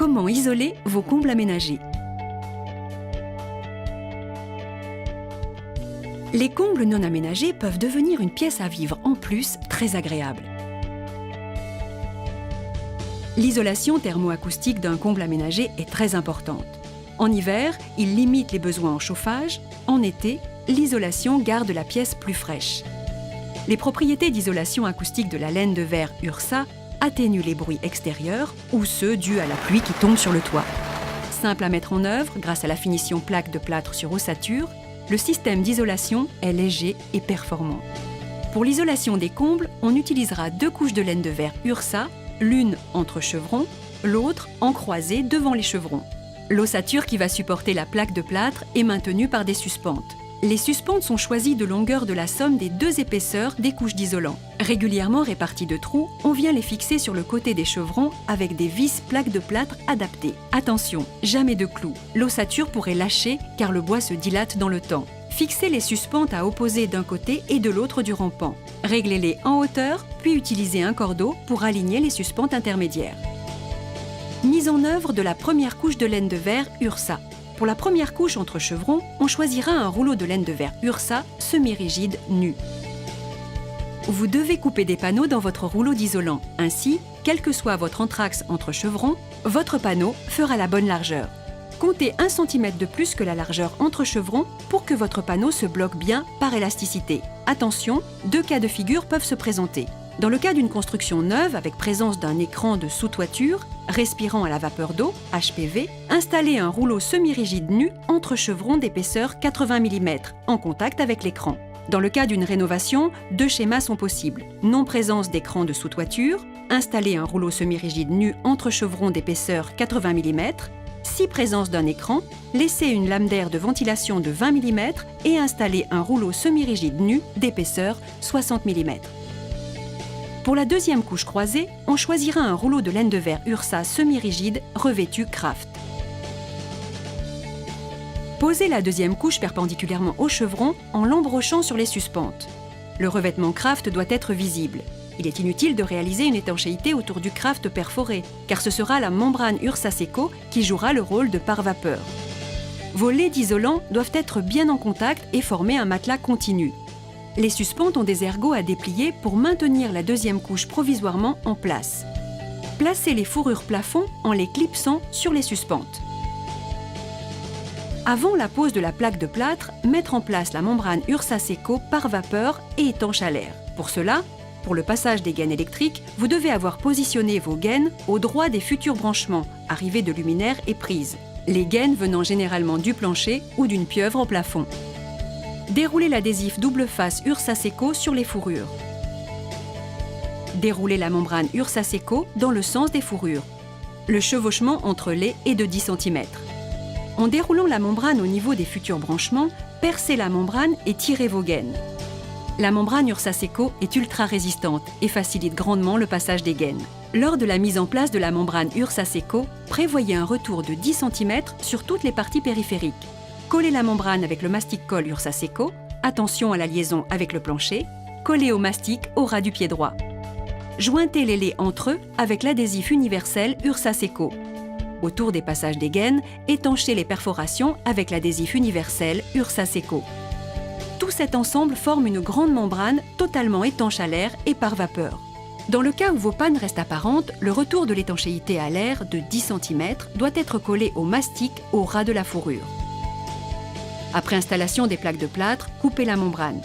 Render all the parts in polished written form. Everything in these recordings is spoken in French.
Comment isoler vos combles aménagés? Les combles non aménagés peuvent devenir une pièce à vivre en plus très agréable. L'isolation thermoacoustique d'un comble aménagé est très importante. En hiver, il limite les besoins en chauffage. En été, l'isolation garde la pièce plus fraîche. Les propriétés d'isolation acoustique de la laine de verre Ursa atténuent les bruits extérieurs ou ceux dus à la pluie qui tombe sur le toit. Simple à mettre en œuvre grâce à la finition plaque de plâtre sur ossature, le système d'isolation est léger et performant. Pour l'isolation des combles, on utilisera 2 couches de laine de verre Ursa, l'une entre chevrons, l'autre en croisée devant les chevrons. L'ossature qui va supporter la plaque de plâtre est maintenue par des suspentes. Les suspentes sont choisies de longueur de la somme des 2 épaisseurs des couches d'isolant. Régulièrement réparties de trous, on vient les fixer sur le côté des chevrons avec des vis plaques de plâtre adaptées. Attention, jamais de clous. L'ossature pourrait lâcher car le bois se dilate dans le temps. Fixez les suspentes à opposer d'un côté et de l'autre du rampant. Réglez-les en hauteur, puis utilisez un cordeau pour aligner les suspentes intermédiaires. Mise en œuvre de la première couche de laine de verre Ursa. Pour la première couche entre chevrons, on choisira un rouleau de laine de verre Ursa semi-rigide nu. Vous devez couper des panneaux dans votre rouleau d'isolant. Ainsi, quel que soit votre entraxe entre chevrons, votre panneau fera la bonne largeur. Comptez 1 cm de plus que la largeur entre chevrons pour que votre panneau se bloque bien par élasticité. Attention, 2 cas de figure peuvent se présenter. Dans le cas d'une construction neuve avec présence d'un écran de sous-toiture, respirant à la vapeur d'eau, HPV, installez un rouleau semi-rigide nu entre chevrons d'épaisseur 80 mm, en contact avec l'écran. Dans le cas d'une rénovation, 2 schémas sont possibles. Non-présence d'écran de sous-toiture, installez un rouleau semi-rigide nu entre chevrons d'épaisseur 80 mm. Si présence d'un écran, laissez une lame d'air de ventilation de 20 mm et installez un rouleau semi-rigide nu d'épaisseur 60 mm. Pour la deuxième couche croisée, on choisira un rouleau de laine de verre Ursa semi-rigide revêtu Craft. Posez la deuxième couche perpendiculairement au chevron en l'embrochant sur les suspentes. Le revêtement Craft doit être visible. Il est inutile de réaliser une étanchéité autour du Craft perforé, car ce sera la membrane Ursa Seco qui jouera le rôle de pare-vapeur. Vos laits d'isolant doivent être bien en contact et former un matelas continu. Les suspentes ont des ergots à déplier pour maintenir la deuxième couche provisoirement en place. Placez les fourrures plafond en les clipsant sur les suspentes. Avant la pose de la plaque de plâtre, mettre en place la membrane Ursa Seco par vapeur et étanche à l'air. Pour cela, pour le passage des gaines électriques, vous devez avoir positionné vos gaines au droit des futurs branchements, arrivées de luminaires et prises. Les gaines venant généralement du plancher ou d'une pieuvre au plafond. Déroulez l'adhésif double face Ursa Seco sur les fourrures. Déroulez la membrane Ursa Seco dans le sens des fourrures. Le chevauchement entre les est de 10 cm. En déroulant la membrane au niveau des futurs branchements, percez la membrane et tirez vos gaines. La membrane Ursa Seco est ultra résistante et facilite grandement le passage des gaines. Lors de la mise en place de la membrane Ursa Seco, prévoyez un retour de 10 cm sur toutes les parties périphériques. Collez la membrane avec le mastic-colle Ursa Seco, attention à la liaison avec le plancher, collez au mastic au ras du pied droit. Jointez les laits entre eux avec l'adhésif universel Ursa Seco. Autour des passages des gaines, étanchez les perforations avec l'adhésif universel Ursa Seco. Tout cet ensemble forme une grande membrane totalement étanche à l'air et par vapeur. Dans le cas où vos pannes restent apparentes, le retour de l'étanchéité à l'air de 10 cm doit être collé au mastic au ras de la fourrure. Après installation des plaques de plâtre, coupez la membrane.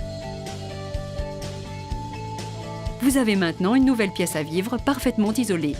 Vous avez maintenant une nouvelle pièce à vivre parfaitement isolée.